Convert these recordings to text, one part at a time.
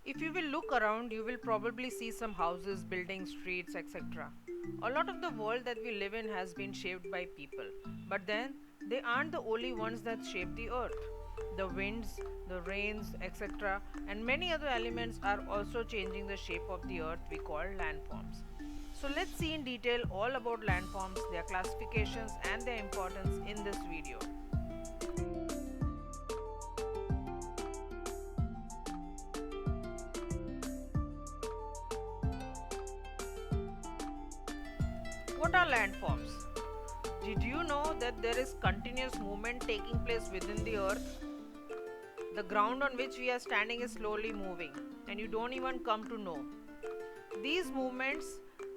If you will look around, you will probably see some houses, buildings, streets, etc. A lot of the world that we live in has been shaped by people, but then they aren't the only ones that shape the earth. The winds, the rains, etc., and many other elements are also changing the shape of the earth we call landforms. So let's see in detail all about landforms, their classifications, and their importance in this video. What are landforms? Did you know that there is continuous movement taking place within the earth? The ground on which we are standing is slowly moving, and you don't even come to know. These movements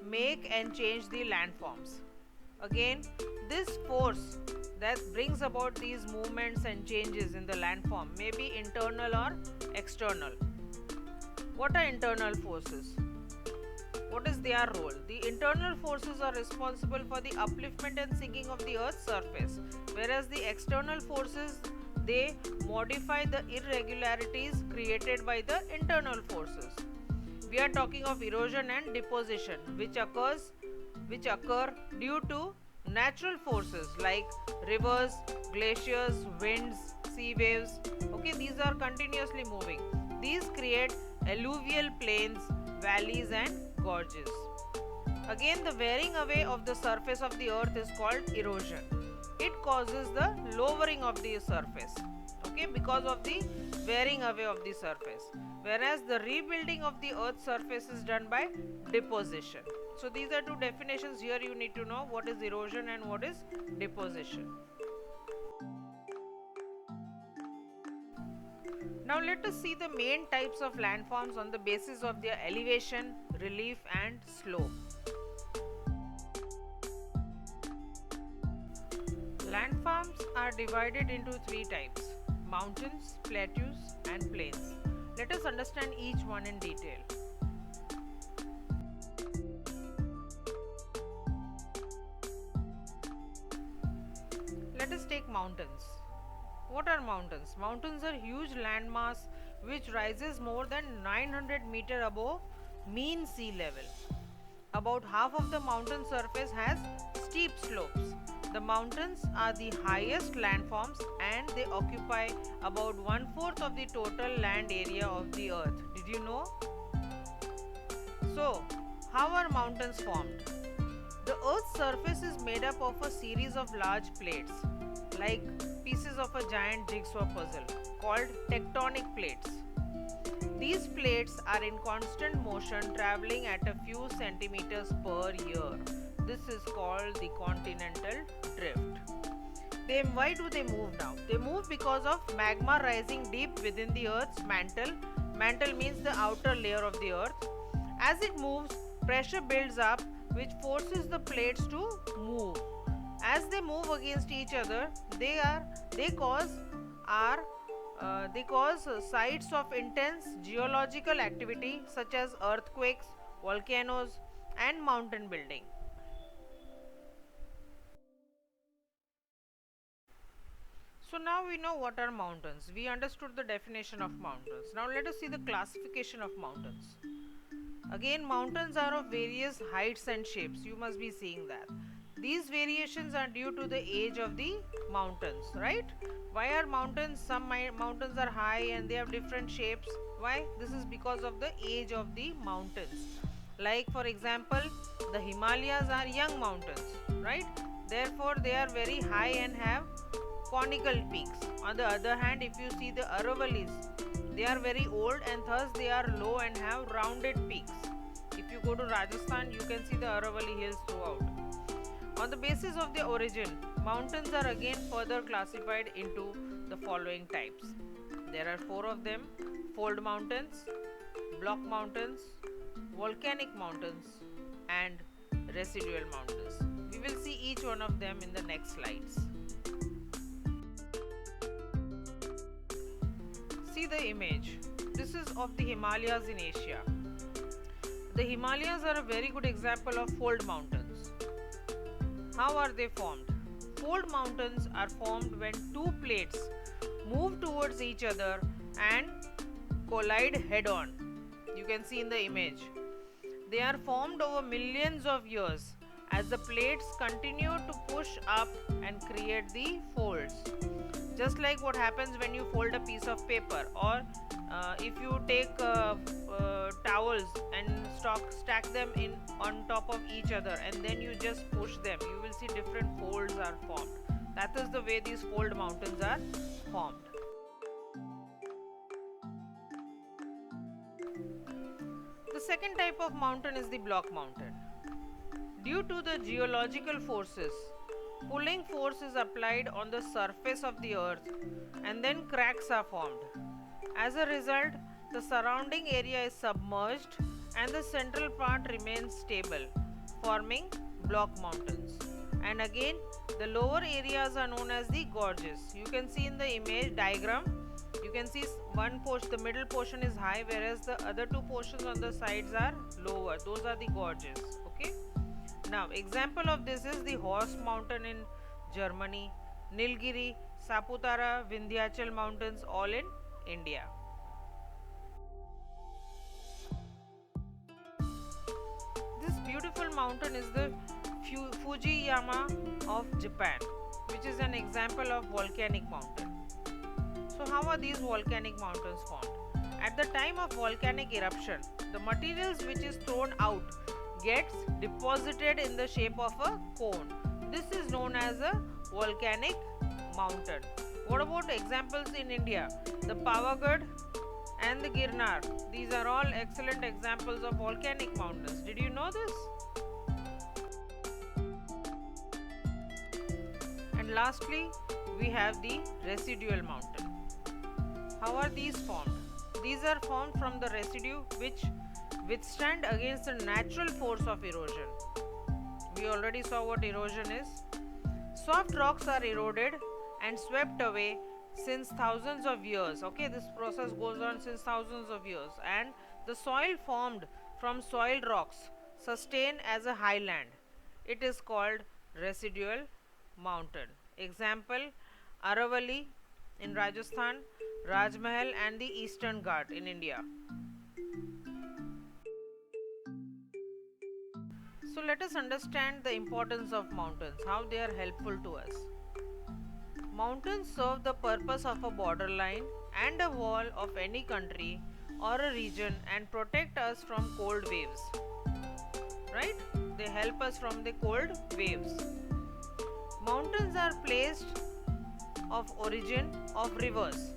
make and change the landforms. Again, this force that brings about these movements and changes in the landform may be internal or external. What are internal forces? What is their role? The internal forces are responsible for the upliftment and sinking of the earth's surface, whereas the external forces, they modify the irregularities created by the internal forces. We are talking of erosion and deposition, which occur due to natural forces like rivers, glaciers, winds, sea waves. Okay, these are continuously moving. These create alluvial plains, valleys, and gorges. Again, the wearing away of the surface of the earth is called erosion. It causes the lowering of the surface, okay, because of the wearing away of the surface. Whereas the rebuilding of the earth's surface is done by deposition. So these are two definitions. Here you need to know what is erosion and what is deposition. Now let us see the main types of landforms on the basis of their elevation, relief, and slope. Landforms are divided into three types: mountains, plateaus, and plains. Let us understand each one in detail. Let us take mountains. What are mountains? Mountains are huge landmass which rises more than 900 meter above mean sea level. About half of the mountain surface has steep slopes. The mountains are the highest landforms and they occupy about one-fourth of the total land area of the earth. Did you know? So, how are mountains formed? The earth's surface is made up of a series of large plates, like pieces of a giant jigsaw puzzle, called tectonic plates. These plates are in constant motion, traveling at a few centimeters per year. This is called the continental drift. Why do they move now? They move because of magma rising deep within the earth's mantle. Mantle means the outer layer of the earth. As it moves, pressure builds up which forces the plates to move. As they move against each other, they cause are they cause sites of intense geological activity such as earthquakes, volcanoes, and mountain building. So now we know what are mountains. We understood the definition of mountains. Now let us see the classification of mountains. Again, mountains are of various heights and shapes. You must be seeing that. These variations are due to the age of the mountains, right? Why are mountains, some mountains are high and they have different shapes? Why? This is because of the age of the mountains. Like for example, the Himalayas are young mountains, right? Therefore, they are very high and have conical peaks. On the other hand, if you see the Aravallis, they are very old and thus they are low and have rounded peaks. If you go to Rajasthan, you can see the Aravalli hills throughout. On the basis of their origin, mountains are again further classified into the following types. There are four of them: fold mountains, block mountains, volcanic mountains, and residual mountains. We will see each one of them in the next slides. See the image. This is of the Himalayas in Asia. The Himalayas are a very good example of fold mountains. How are they formed? Fold mountains are formed when two plates move towards each other and collide head on. You can see in the image. They are formed over millions of years as the plates continue to push up and create the folds. Just like what happens when you fold a piece of paper, or if you take towels and stack them in on top of each other and then you just push them, you will see different folds are formed. That is the way these fold mountains are formed. The second type of mountain is the block mountain. Due to the geological forces, pulling force is applied on the surface of the earth and then cracks are formed. As a result, the surrounding area is submerged and the central part remains stable, forming block mountains. And again, the lower areas are known as the gorges. You can see in the image diagram, you can see one portion, the middle portion is high, whereas the other two portions on the sides are lower. Those are the gorges. Okay. Now, example of this is the Horst Mountain in Germany, Nilgiri, Saputara, Vindhyachal mountains, all in India. This beautiful mountain is the Fujiyama of Japan, which is an example of volcanic mountain. So how are these volcanic mountains formed? At the time of volcanic eruption, the materials which is thrown out gets deposited in the shape of a cone. This is known as a volcanic mountain. What about examples in India? The Pavagad and the Girnar. These are all excellent examples of volcanic mountains. Did you know this? And lastly, we have the residual mountain. How are these formed? These are formed from the residue which withstand against the natural force of erosion. We already saw what erosion is. Soft rocks are eroded and swept away since thousands of years. Okay, this process goes on since thousands of years, and the soil formed from soiled rocks sustain as a highland. It is called residual mountain. Example, Aravalli in Rajasthan, Rajmahal and the Eastern Ghat in India. So let us understand the importance of mountains, how they are helpful to us. Mountains serve the purpose of a borderline and a wall of any country or a region and protect us from cold waves. Right? They help us from the cold waves. Mountains are placed of origin of rivers.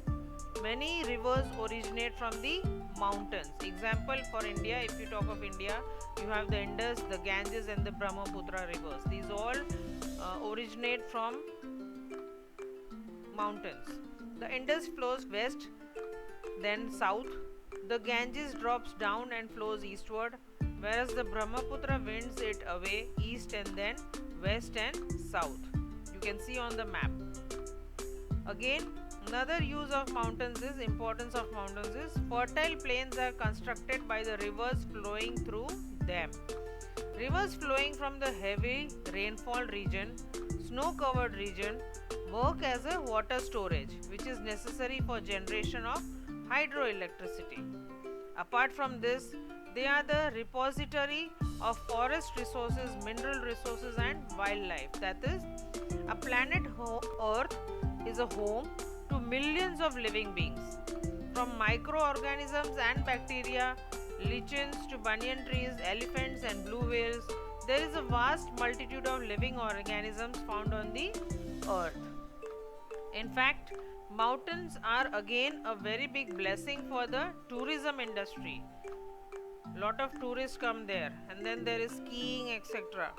Many rivers originate from the mountains. Example for India, if you talk of India, you have the Indus, the Ganges and the Brahmaputra rivers. These all originate from mountains. The Indus flows west, then south. The Ganges drops down and flows eastward, whereas the Brahmaputra winds it away east and then west and south. You can see on the map. Again, another use of mountains is importance of mountains is fertile plains are constructed by the rivers flowing through them. Rivers flowing from the heavy rainfall region, snow covered region work as a water storage which is necessary for generation of hydroelectricity. Apart from this, they are the repository of forest resources, mineral resources and wildlife. That is, a planet Earth is a home to millions of living beings. From microorganisms and bacteria, lichens to banyan trees, elephants and blue whales, there is a vast multitude of living organisms found on the earth. In fact, mountains are again a very big blessing for the tourism industry. Lot of tourists come there, and then there is skiing, etc.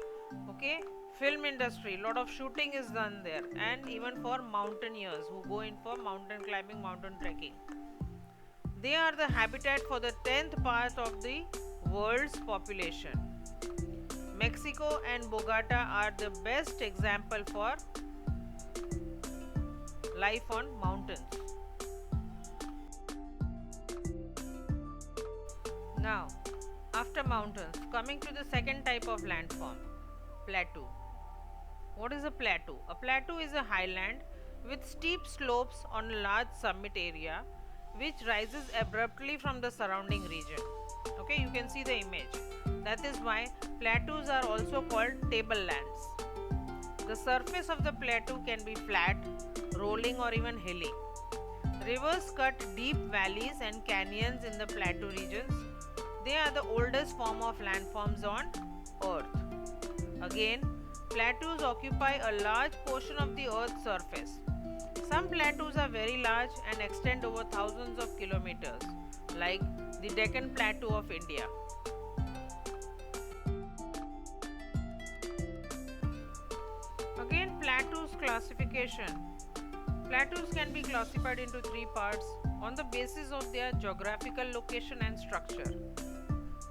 Okay, film industry, lot of shooting is done there, and even for mountaineers who go in for mountain climbing, mountain trekking. They are the habitat for the 10th part of the world's population. Mexico and Bogota are the best example for life on mountains. Now, after mountains, coming to the second type of landform, plateau. What is a plateau? A plateau is a highland with steep slopes on a large summit area which rises abruptly from the surrounding region. Okay, you can see the image. That is why plateaus are also called tablelands. The surface of the plateau can be flat, rolling, or even hilly. Rivers cut deep valleys and canyons in the plateau regions. They are the oldest form of landforms on Earth. Again, plateaus occupy a large portion of the Earth's surface. Some plateaus are very large and extend over thousands of kilometers, like the Deccan Plateau of India. Again, plateaus classification. Plateaus can be classified into three parts on the basis of their geographical location and structure.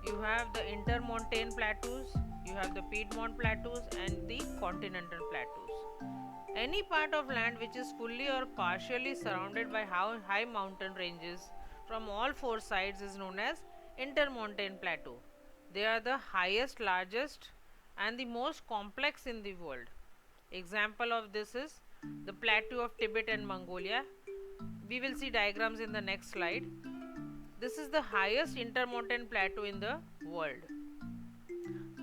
You have the intermontane plateaus, you have the Piedmont plateaus, and the continental plateaus. Any part of land which is fully or partially surrounded by high mountain ranges from all four sides is known as intermontane plateau. They are the highest, largest, and the most complex in the world. Example of this is the plateau of Tibet and Mongolia. We will see diagrams in the next slide. This is the highest intermontane plateau in the world.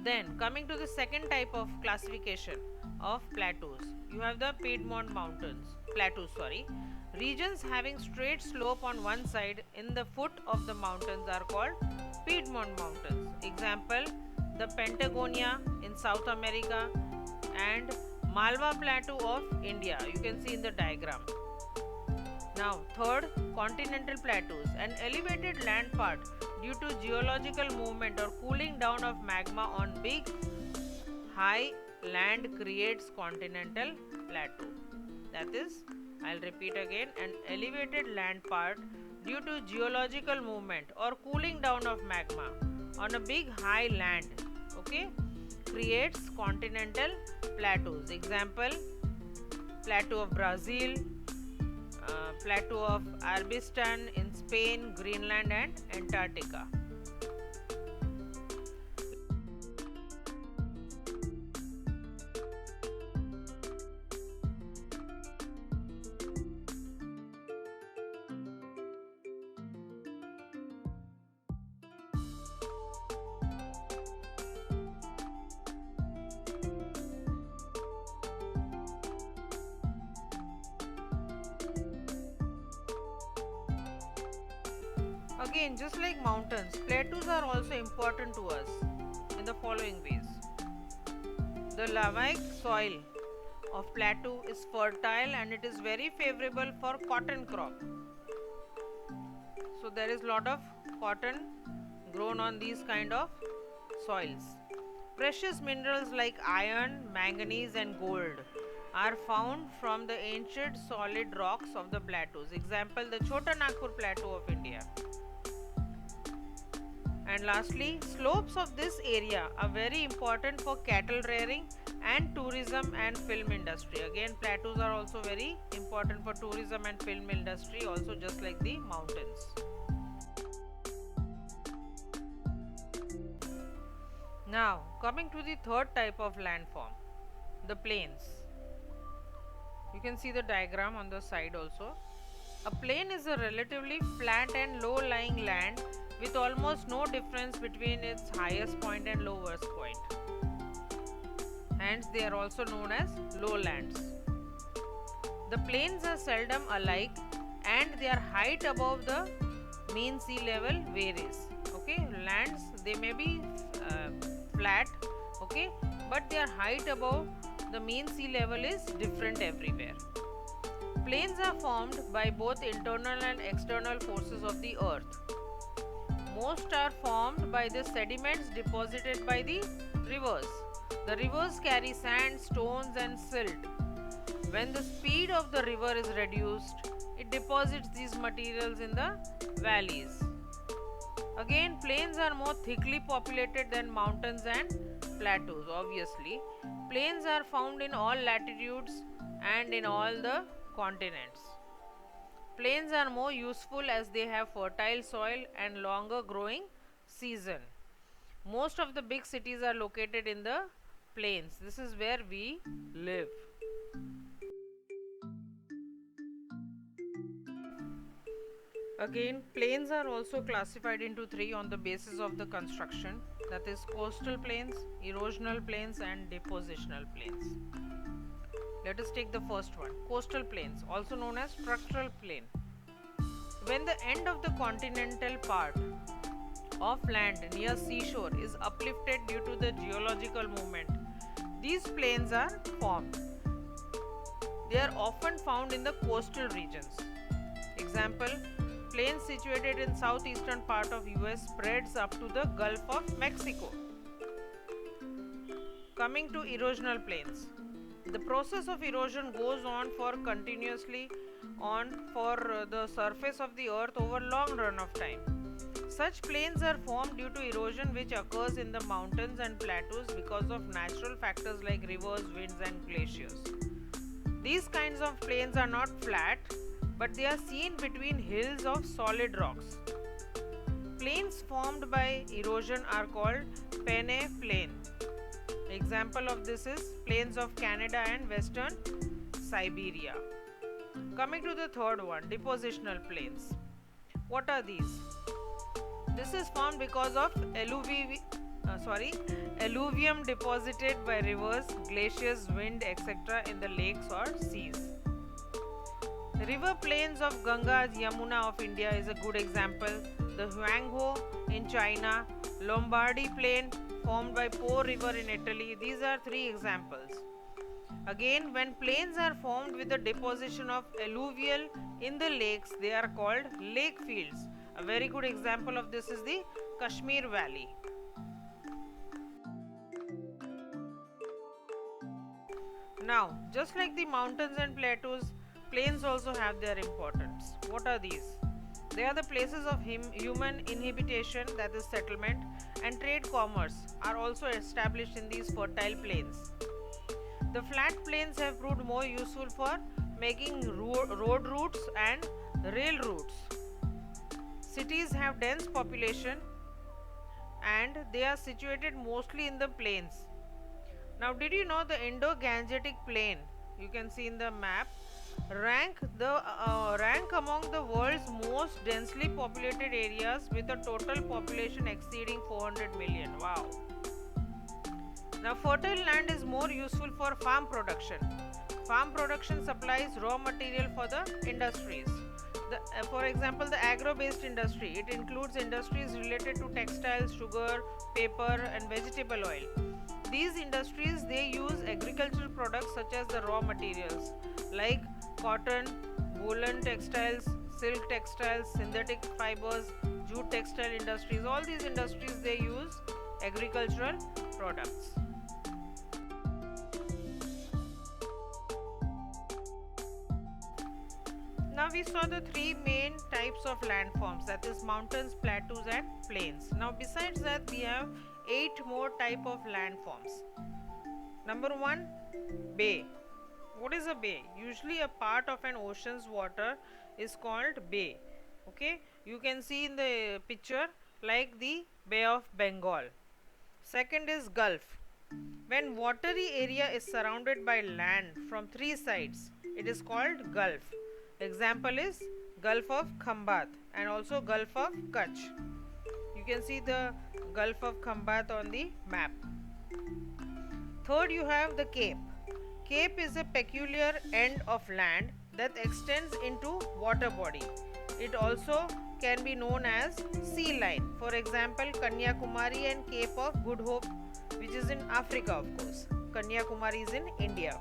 Then coming to the second type of classification of plateaus, you have the Piedmont plateaus. Regions having straight slope on one side in the foot of the mountains are called Piedmont mountains. Example, the Patagonia in South America and Malwa Plateau of India. You can see in the diagram. Now, third, continental plateaus, an elevated land part due to geological movement or cooling down of magma on big, high land creates continental plateau. That is, I'll repeat again, an elevated land part due to geological movement or cooling down of magma on a big high land, okay, creates continental plateaus. Example, plateau of Brazil, plateau of Arbistan in Spain, Greenland and Antarctica. Again, just like mountains, plateaus are also important to us in the following ways. The lavaic soil of plateau is fertile and it is very favorable for cotton crop. So there is lot of cotton grown on these kind of soils. Precious minerals like iron, manganese and gold are found from the ancient solid rocks of the plateaus. Example, the Chota Nagpur Plateau of India. And lastly, slopes of this area are very important for cattle rearing and tourism and film industry. Again, plateaus are also very important for tourism and film industry, also just like the mountains. Now, coming to the third type of landform, the plains. You can see the diagram on the side also. A plain is a relatively flat and low-lying land with almost no difference between its highest point and lowest point. Hence, they are also known as lowlands. The plains are seldom alike and their height above the mean sea level varies. Okay, lands they may be flat, okay, but their height above the mean sea level is different everywhere. Plains are formed by both internal and external forces of the earth. Most are formed by the sediments deposited by the rivers. The rivers carry sand, stones and silt. When the speed of the river is reduced, it deposits these materials in the valleys. Again, plains are more thickly populated than mountains and plateaus, obviously. Plains are found in all latitudes and in all the continents. Plains are more useful as they have fertile soil and longer growing season. Most of the big cities are located in the plains. This is where we live. Again, plains are also classified into three on the basis of the construction, that is coastal plains, erosional plains and depositional plains. Let us take the first one, coastal plains, also known as structural plain. When the end of the continental part of land near seashore is uplifted due to the geological movement, these plains are formed. They are often found in the coastal regions. Example, plains situated in southeastern part of US spreads up to the Gulf of Mexico. Coming to erosional plains. The process of erosion goes on for continuously for the surface of the earth over long run of time. Such plains are formed due to erosion which occurs in the mountains and plateaus because of natural factors like rivers, winds and glaciers. These kinds of plains are not flat, but they are seen between hills of solid rocks. Plains formed by erosion are called Penne Plain. Example of this is plains of Canada and western Siberia. Coming to the third one, depositional plains. What are these? This is formed because of alluvium deposited by rivers, glaciers, wind, etc. in the lakes or seas. The river plains of Ganga, Yamuna of India is a good example. The Huanghe in China, Lombardy plain formed by Po river in Italy. These are three examples. Again, when plains are formed with the deposition of alluvial in the lakes, they are called lake fields. A very good example of this is the Kashmir Valley. Now, just like the mountains and plateaus, plains also have their importance. What are these? They are the places of human inhabitation, that is settlement, and trade commerce are also established in these fertile plains. The flat plains have proved more useful for making road routes and rail routes. Cities have dense population and they are situated mostly in the plains. Now, did you know the Indo-Gangetic Plain, you can see in the map, rank among the world's most densely populated areas with a total population exceeding 400 million. Wow. Now, fertile land is more useful for farm production. Farm production supplies raw material for the industries. For example, the agro-based industry, it includes industries related to textiles, sugar, paper and vegetable oil. These industries, they use agricultural products such as the raw materials like cotton, woolen textiles, silk textiles, synthetic fibers, jute textile industries. All these industries, they use agricultural products. Now we saw the three main types of landforms, that is mountains, plateaus and plains. Now besides that, we have 8 more type of landforms. Number 1, bay. What is a bay? Usually a part of an ocean's water is called bay. Okay, you can see in the picture like the Bay of Bengal. Second is gulf. When watery area is surrounded by land from 3 sides, it is called gulf. Example is Gulf of Khambat and also Gulf of Kutch. You can see the Gulf of Khambat on the map. Third, you have the cape. Cape is a peculiar end of land that extends into water body. It also can be known as sea line. For example, Kanyakumari and Cape of Good Hope, which is in Africa, of course. Kanyakumari is in India.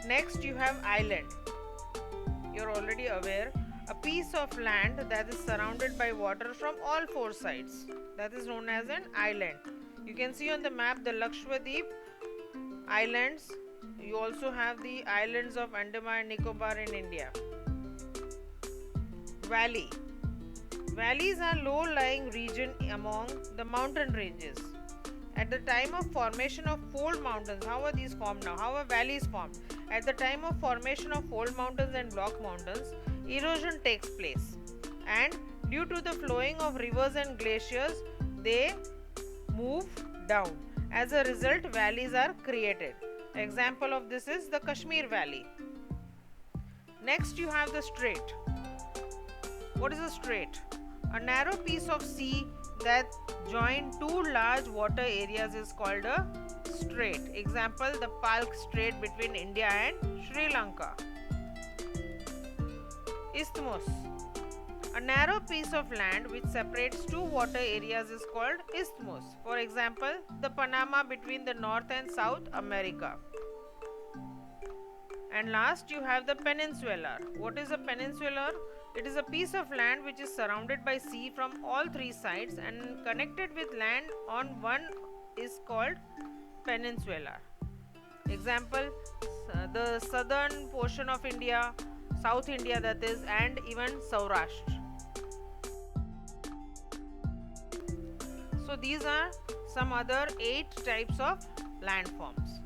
Next, you have island. You're already aware, a piece of land that is surrounded by water from all 4 sides. That is known as an island. You can see on the map the Lakshadweep Islands. You also have the islands of Andaman and Nicobar in India. Valley. Valleys are low-lying region among the mountain ranges. At the time of formation of fold mountains, how are these formed now? How are valleys formed? At the time of formation of fold mountains and block mountains, erosion takes place. And due to the flowing of rivers and glaciers, they move down. As a result, valleys are created. Example of this is the Kashmir Valley. Next, you have the strait. What is a strait? A narrow piece of sea that join two large water areas is called a strait. Example, the Palk Strait between India and Sri Lanka. Isthmus. A narrow piece of land which separates two water areas is called isthmus. For example, the Panama between the North and South America. And last, you have the peninsular. What is a peninsular? It is a piece of land which is surrounded by sea from all three sides and connected with land on one is called peninsula. Example, the southern portion of India, South India that is, and even Saurashtra. So these are some other 8 types of landforms.